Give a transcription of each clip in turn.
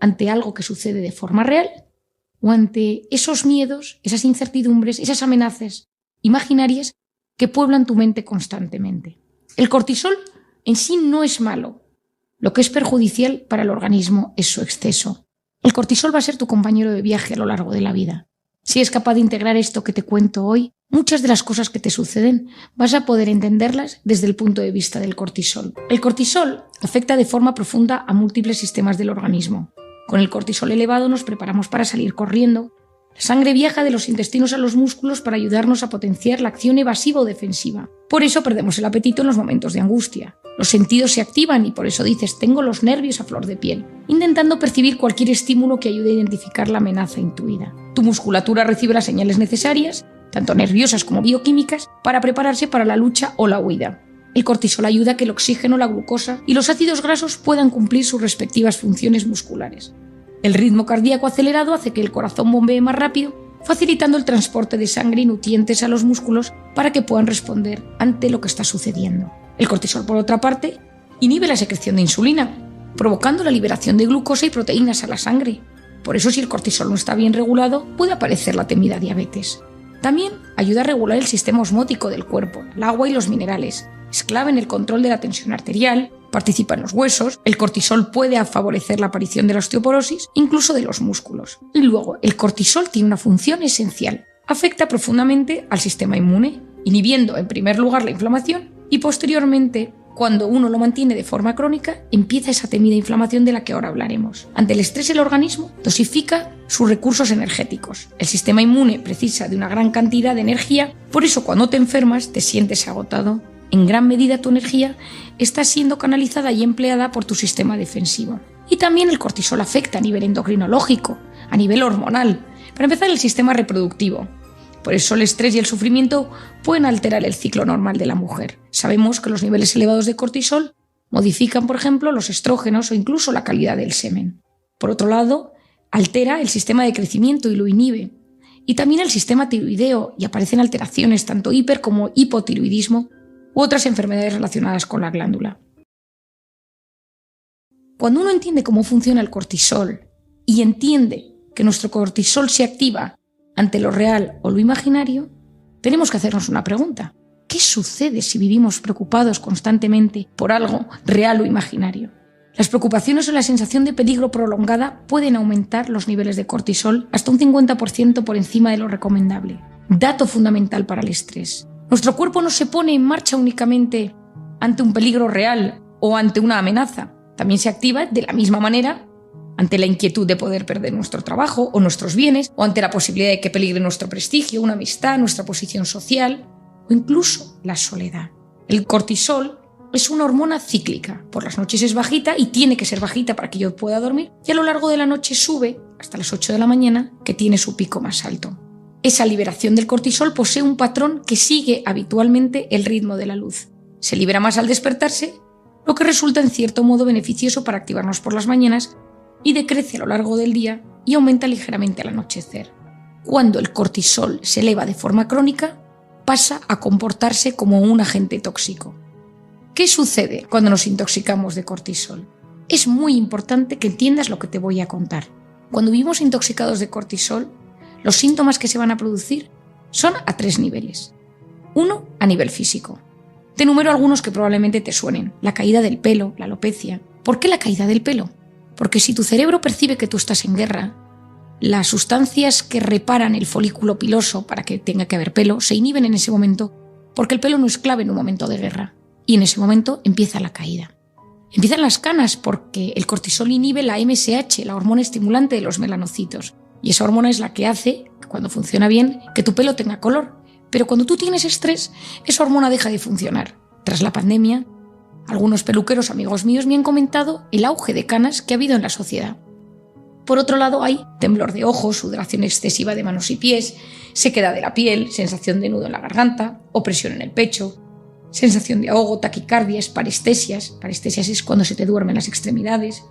ante algo que sucede de forma real o ante esos miedos, esas incertidumbres, esas amenazas imaginarias que pueblan tu mente constantemente. El cortisol en sí no es malo. Lo que es perjudicial para el organismo es su exceso. El cortisol va a ser tu compañero de viaje a lo largo de la vida. Si eres capaz de integrar esto que te cuento hoy, muchas de las cosas que te suceden vas a poder entenderlas desde el punto de vista del cortisol. El cortisol afecta de forma profunda a múltiples sistemas del organismo. Con el cortisol elevado nos preparamos para salir corriendo. La sangre viaja de los intestinos a los músculos para ayudarnos a potenciar la acción evasiva o defensiva. Por eso perdemos el apetito en los momentos de angustia. Los sentidos se activan y por eso dices tengo los nervios a flor de piel, intentando percibir cualquier estímulo que ayude a identificar la amenaza intuida. Tu musculatura recibe las señales necesarias, tanto nerviosas como bioquímicas, para prepararse para la lucha o la huida. El cortisol ayuda a que el oxígeno, la glucosa y los ácidos grasos puedan cumplir sus respectivas funciones musculares. El ritmo cardíaco acelerado hace que el corazón bombee más rápido, facilitando el transporte de sangre y nutrientes a los músculos para que puedan responder ante lo que está sucediendo. El cortisol, por otra parte, inhibe la secreción de insulina, provocando la liberación de glucosa y proteínas a la sangre. Por eso, si el cortisol no está bien regulado, puede aparecer la temida diabetes. También ayuda a regular el sistema osmótico del cuerpo, el agua y los minerales. Es clave en el control de la tensión arterial, participa en los huesos, el cortisol puede favorecer la aparición de la osteoporosis, incluso de los músculos. Y luego, el cortisol tiene una función esencial. Afecta profundamente al sistema inmune, inhibiendo en primer lugar la inflamación y posteriormente, cuando uno lo mantiene de forma crónica, empieza esa temida inflamación de la que ahora hablaremos. Ante el estrés, el organismo dosifica sus recursos energéticos. El sistema inmune precisa de una gran cantidad de energía, por eso cuando te enfermas te sientes agotado. En gran medida tu energía está siendo canalizada y empleada por tu sistema defensivo. Y también el cortisol afecta a nivel endocrinológico, a nivel hormonal, para empezar el sistema reproductivo. Por eso el estrés y el sufrimiento pueden alterar el ciclo normal de la mujer. Sabemos que los niveles elevados de cortisol modifican, por ejemplo, los estrógenos o incluso la calidad del semen. Por otro lado, altera el sistema de crecimiento y lo inhibe. Y también el sistema tiroideo y aparecen alteraciones tanto hiper como hipotiroidismo u otras enfermedades relacionadas con la glándula. Cuando uno entiende cómo funciona el cortisol y entiende que nuestro cortisol se activa ante lo real o lo imaginario, tenemos que hacernos una pregunta. ¿Qué sucede si vivimos preocupados constantemente por algo real o imaginario? Las preocupaciones o la sensación de peligro prolongada pueden aumentar los niveles de cortisol hasta un 50% por encima de lo recomendable. Dato fundamental para el estrés. Nuestro cuerpo no se pone en marcha únicamente ante un peligro real o ante una amenaza. También se activa de la misma manera ante la inquietud de poder perder nuestro trabajo o nuestros bienes, o ante la posibilidad de que peligre nuestro prestigio, una amistad, nuestra posición social, o incluso la soledad. El cortisol es una hormona cíclica. Por las noches es bajita y tiene que ser bajita para que yo pueda dormir, y a lo largo de la noche sube hasta las 8 de la mañana, que tiene su pico más alto. Esa liberación del cortisol posee un patrón que sigue habitualmente el ritmo de la luz. Se libera más al despertarse, lo que resulta en cierto modo beneficioso para activarnos por las mañanas, y decrece a lo largo del día y aumenta ligeramente al anochecer. Cuando el cortisol se eleva de forma crónica, pasa a comportarse como un agente tóxico. ¿Qué sucede cuando nos intoxicamos de cortisol? Es muy importante que entiendas lo que te voy a contar. Cuando vivimos intoxicados de cortisol, los síntomas que se van a producir son a 3 niveles. 1, a nivel físico. Te enumero algunos que probablemente te suenen. La caída del pelo, la alopecia. ¿Por qué la caída del pelo? Porque si tu cerebro percibe que tú estás en guerra, las sustancias que reparan el folículo piloso para que tenga que haber pelo se inhiben en ese momento, porque el pelo no es clave en un momento de guerra. Y en ese momento empieza la caída. Empiezan las canas porque el cortisol inhibe la MSH, la hormona estimulante de los melanocitos. Y esa hormona es la que hace, cuando funciona bien, que tu pelo tenga color. Pero cuando tú tienes estrés, esa hormona deja de funcionar. Tras la pandemia, algunos peluqueros amigos míos me han comentado el auge de canas que ha habido en la sociedad. Por otro lado hay temblor de ojos, sudoración excesiva de manos y pies, sequedad de la piel, sensación de nudo en la garganta, opresión en el pecho, sensación de ahogo, taquicardias, parestesias. Parestesias es cuando se te duermen las extremidades,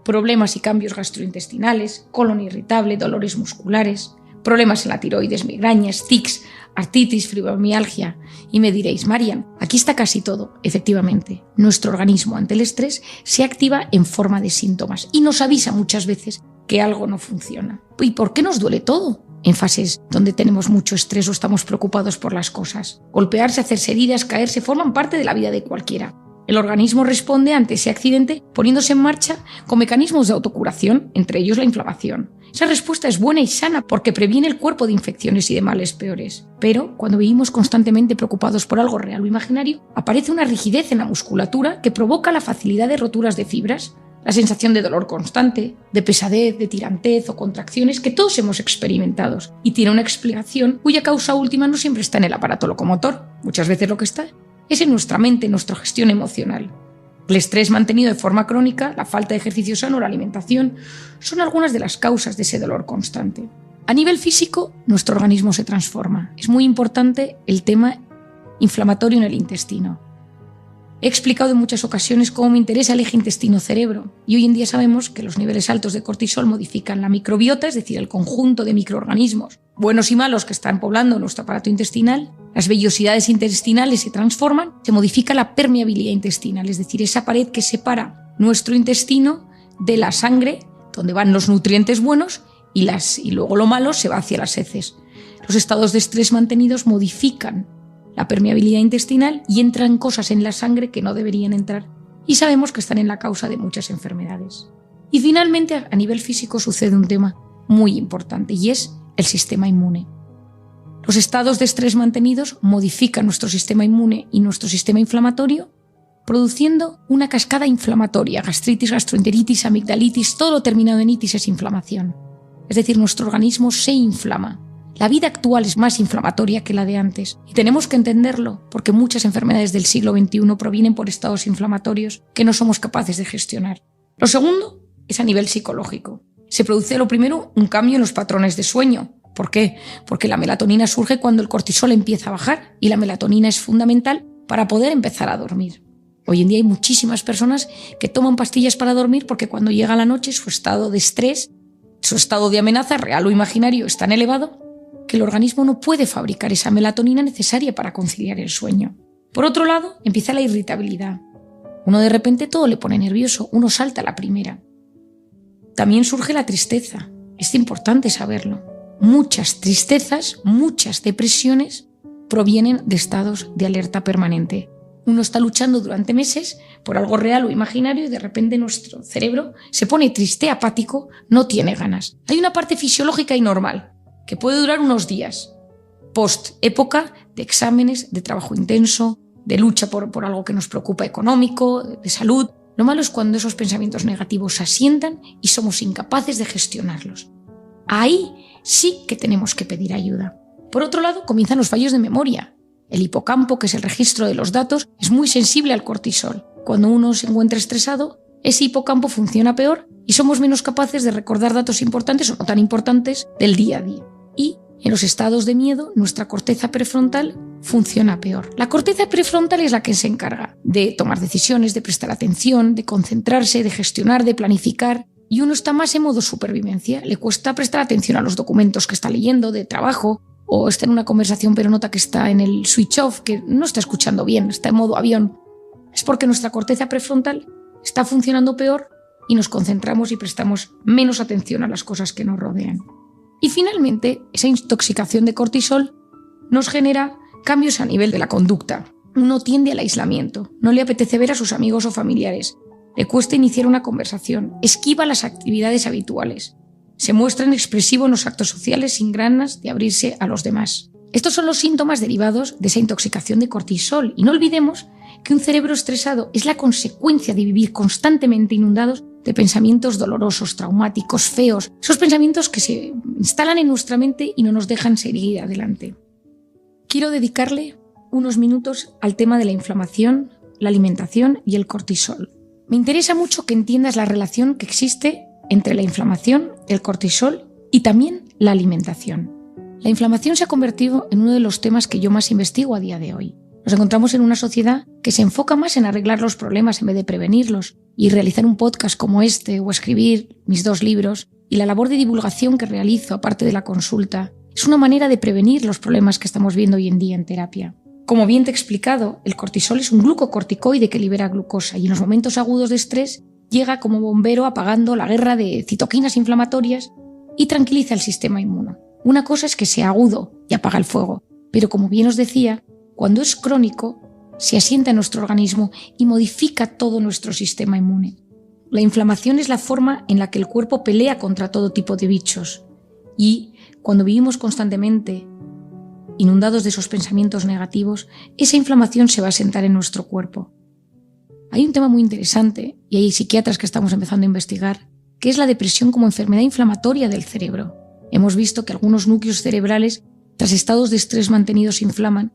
problemas y cambios gastrointestinales, colon irritable, dolores musculares, problemas en la tiroides, migrañas, tics, artritis, fibromialgia. Y me diréis, Marian, aquí está casi todo. Efectivamente, nuestro organismo ante el estrés se activa en forma de síntomas y nos avisa muchas veces que algo no funciona. ¿Y por qué nos duele todo en fases donde tenemos mucho estrés o estamos preocupados por las cosas? Golpearse, hacerse heridas, caerse, forman parte de la vida de cualquiera. El organismo responde ante ese accidente poniéndose en marcha con mecanismos de autocuración, entre ellos la inflamación. Esa respuesta es buena y sana porque previene el cuerpo de infecciones y de males peores. Pero cuando vivimos constantemente preocupados por algo real o imaginario, aparece una rigidez en la musculatura que provoca la facilidad de roturas de fibras, la sensación de dolor constante, de pesadez, de tirantez o contracciones que todos hemos experimentado y tiene una explicación cuya causa última no siempre está en el aparato locomotor. Muchas veces lo que está es en nuestra mente, en nuestra gestión emocional. El estrés mantenido de forma crónica, la falta de ejercicio sano, la alimentación, son algunas de las causas de ese dolor constante. A nivel físico, nuestro organismo se transforma. Es muy importante el tema inflamatorio en el intestino. He explicado en muchas ocasiones cómo me interesa el eje intestino-cerebro y hoy en día sabemos que los niveles altos de cortisol modifican la microbiota, es decir, el conjunto de microorganismos buenos y malos que están poblando nuestro aparato intestinal. Las vellosidades intestinales se transforman, se modifica la permeabilidad intestinal, es decir, esa pared que separa nuestro intestino de la sangre, donde van los nutrientes buenos y luego lo malo se va hacia las heces. Los estados de estrés mantenidos modifican la permeabilidad intestinal y entran cosas en la sangre que no deberían entrar y sabemos que están en la causa de muchas enfermedades. Y finalmente, a nivel físico sucede un tema muy importante y es el sistema inmune. Los estados de estrés mantenidos modifican nuestro sistema inmune y nuestro sistema inflamatorio, produciendo una cascada inflamatoria, gastritis, gastroenteritis, amigdalitis, todo lo terminado en itis es inflamación. Es decir, nuestro organismo se inflama. La vida actual es más inflamatoria que la de antes y tenemos que entenderlo porque muchas enfermedades del siglo XXI provienen por estados inflamatorios que no somos capaces de gestionar. Lo segundo es a nivel psicológico. Se produce lo primero un cambio en los patrones de sueño. ¿Por qué? Porque la melatonina surge cuando el cortisol empieza a bajar y la melatonina es fundamental para poder empezar a dormir. Hoy en día hay muchísimas personas que toman pastillas para dormir porque cuando llega la noche su estado de estrés, su estado de amenaza, real o imaginario, es tan elevado que el organismo no puede fabricar esa melatonina necesaria para conciliar el sueño. Por otro lado, empieza la irritabilidad. Uno de repente todo le pone nervioso, uno salta a la primera. También surge la tristeza. Es importante saberlo. Muchas tristezas, muchas depresiones provienen de estados de alerta permanente. Uno está luchando durante meses por algo real o imaginario y de repente nuestro cerebro se pone triste, apático, no tiene ganas. Hay una parte fisiológica y normal que puede durar unos días, post época de exámenes, de trabajo intenso, de lucha por algo que nos preocupa económico, de salud. Lo malo es cuando esos pensamientos negativos se asientan y somos incapaces de gestionarlos. Ahí sí que tenemos que pedir ayuda. Por otro lado, comienzan los fallos de memoria. El hipocampo, que es el registro de los datos, es muy sensible al cortisol. Cuando uno se encuentra estresado, ese hipocampo funciona peor y somos menos capaces de recordar datos importantes o no tan importantes del día a día. Y en los estados de miedo, nuestra corteza prefrontal funciona peor. La corteza prefrontal es la que se encarga de tomar decisiones, de prestar atención, de concentrarse, de gestionar, de planificar. Y uno está más en modo supervivencia. Le cuesta prestar atención a los documentos que está leyendo de trabajo o está en una conversación pero nota que está en el switch off, que no está escuchando bien, está en modo avión. Es porque nuestra corteza prefrontal está funcionando peor y nos concentramos y prestamos menos atención a las cosas que nos rodean. Y finalmente, esa intoxicación de cortisol nos genera cambios a nivel de la conducta. Uno tiende al aislamiento, no le apetece ver a sus amigos o familiares, le cuesta iniciar una conversación, esquiva las actividades habituales, se muestra inexpresivo en los actos sociales sin ganas de abrirse a los demás. Estos son los síntomas derivados de esa intoxicación de cortisol y no olvidemos que un cerebro estresado es la consecuencia de vivir constantemente inundados de pensamientos dolorosos, traumáticos, feos, esos pensamientos que se instalan en nuestra mente y no nos dejan seguir adelante. Quiero dedicarle unos minutos al tema de la inflamación, la alimentación y el cortisol. Me interesa mucho que entiendas la relación que existe entre la inflamación, el cortisol y también la alimentación. La inflamación se ha convertido en uno de los temas que yo más investigo a día de hoy. Nos encontramos en una sociedad que se enfoca más en arreglar los problemas en vez de prevenirlos, y realizar un podcast como este o escribir mis 2 libros y la labor de divulgación que realizo aparte de la consulta es una manera de prevenir los problemas que estamos viendo hoy en día en terapia. Como bien te he explicado, el cortisol es un glucocorticoide que libera glucosa y en los momentos agudos de estrés llega como bombero apagando la guerra de citoquinas inflamatorias y tranquiliza el sistema inmune. Una cosa es que sea agudo y apaga el fuego, pero como bien os decía, cuando es crónico, se asienta en nuestro organismo y modifica todo nuestro sistema inmune. La inflamación es la forma en la que el cuerpo pelea contra todo tipo de bichos y cuando vivimos constantemente inundados de esos pensamientos negativos, esa inflamación se va a sentar en nuestro cuerpo. Hay un tema muy interesante, y hay psiquiatras que estamos empezando a investigar, que es la depresión como enfermedad inflamatoria del cerebro. Hemos visto que algunos núcleos cerebrales, tras estados de estrés mantenidos, se inflaman,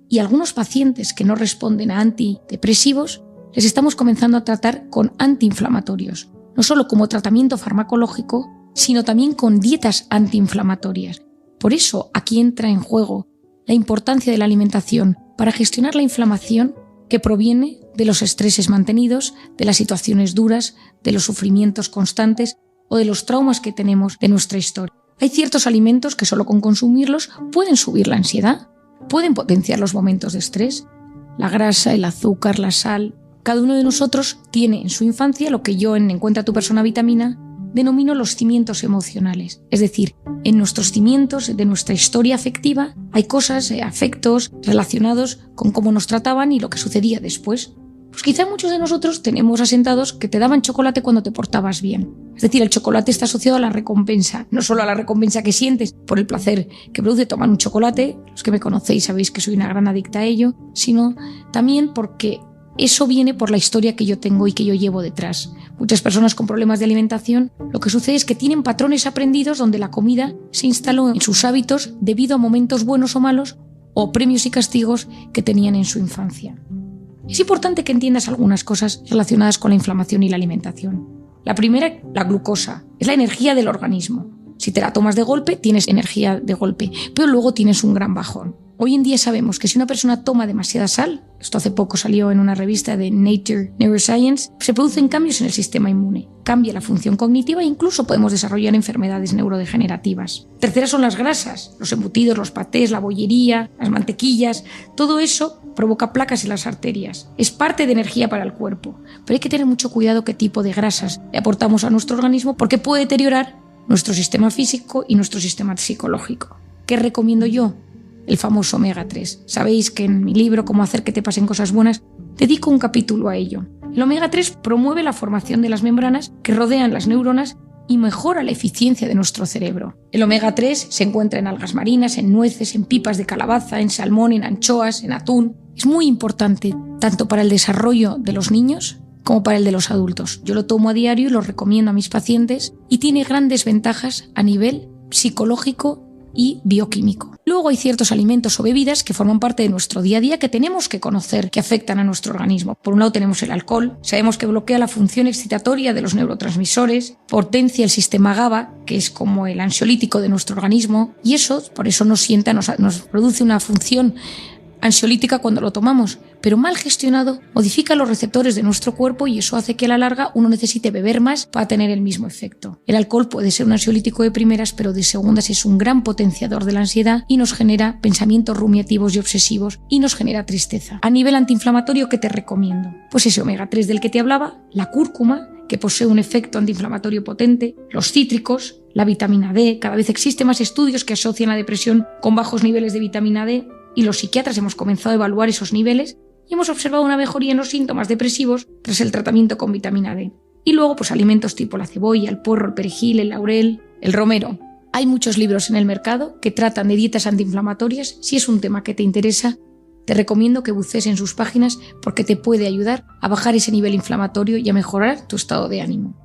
y algunos pacientes que no responden a antidepresivos, les estamos comenzando a tratar con antiinflamatorios, no solo como tratamiento farmacológico, sino también con dietas antiinflamatorias. Por eso aquí entra en juego la importancia de la alimentación para gestionar la inflamación que proviene de los estreses mantenidos, de las situaciones duras, de los sufrimientos constantes o de los traumas que tenemos de nuestra historia. Hay ciertos alimentos que solo con consumirlos pueden subir la ansiedad, pueden potenciar los momentos de estrés. La grasa, el azúcar, la sal. Cada uno de nosotros tiene en su infancia lo que yo en Encuentra tu persona vitamina denomino los cimientos emocionales. Es decir, en nuestros cimientos de nuestra historia afectiva hay cosas, afectos relacionados con cómo nos trataban y lo que sucedía después. Pues quizá muchos de nosotros tenemos asentados que te daban chocolate cuando te portabas bien. Es decir, el chocolate está asociado a la recompensa, no solo a la recompensa que sientes por el placer que produce tomar un chocolate, los que me conocéis sabéis que soy una gran adicta a ello, sino también porque eso viene por la historia que yo tengo y que yo llevo detrás. Muchas personas con problemas de alimentación, lo que sucede es que tienen patrones aprendidos donde la comida se instaló en sus hábitos debido a momentos buenos o malos o premios y castigos que tenían en su infancia. Es importante que entiendas algunas cosas relacionadas con la inflamación y la alimentación. La primera, la glucosa, es la energía del organismo. Si te la tomas de golpe, tienes energía de golpe, pero luego tienes un gran bajón. Hoy en día sabemos que si una persona toma demasiada sal, esto hace poco salió en una revista de Nature Neuroscience, se producen cambios en el sistema inmune, cambia la función cognitiva e incluso podemos desarrollar enfermedades neurodegenerativas. Tercera son las grasas, los embutidos, los patés, la bollería, las mantequillas, todo eso provoca placas en las arterias. Es parte de energía para el cuerpo, pero hay que tener mucho cuidado qué tipo de grasas le aportamos a nuestro organismo porque puede deteriorar nuestro sistema físico y nuestro sistema psicológico. ¿Qué recomiendo yo? El famoso omega 3. Sabéis que en mi libro Cómo hacer que te pasen cosas buenas dedico un capítulo a ello. El omega 3 promueve la formación de las membranas que rodean las neuronas y mejora la eficiencia de nuestro cerebro. El omega 3 se encuentra en algas marinas, en nueces, en pipas de calabaza, en salmón, en anchoas, en atún. Es muy importante tanto para el desarrollo de los niños como para el de los adultos. Yo lo tomo a diario y lo recomiendo a mis pacientes y tiene grandes ventajas a nivel psicológico y bioquímico. Luego hay ciertos alimentos o bebidas que forman parte de nuestro día a día que tenemos que conocer que afectan a nuestro organismo. Por un lado tenemos el alcohol, sabemos que bloquea la función excitatoria de los neurotransmisores, potencia el sistema GABA, que es como el ansiolítico de nuestro organismo, y eso, por eso nos produce una función ansiolítica cuando lo tomamos, pero mal gestionado modifica los receptores de nuestro cuerpo y eso hace que a la larga uno necesite beber más para tener el mismo efecto. El alcohol puede ser un ansiolítico de primeras, pero de segundas es un gran potenciador de la ansiedad y nos genera pensamientos rumiativos y obsesivos y nos genera tristeza. A nivel antiinflamatorio, ¿qué te recomiendo? Pues ese omega 3 del que te hablaba, la cúrcuma, que posee un efecto antiinflamatorio potente, los cítricos, la vitamina D. Cada vez existen más estudios que asocian la depresión con bajos niveles de vitamina D y los psiquiatras hemos comenzado a evaluar esos niveles y hemos observado una mejoría en los síntomas depresivos tras el tratamiento con vitamina D. Y luego, pues alimentos tipo la cebolla, el puerro, el perejil, el laurel, el romero. Hay muchos libros en el mercado que tratan de dietas antiinflamatorias. Si es un tema que te interesa, te recomiendo que bucees en sus páginas porque te puede ayudar a bajar ese nivel inflamatorio y a mejorar tu estado de ánimo.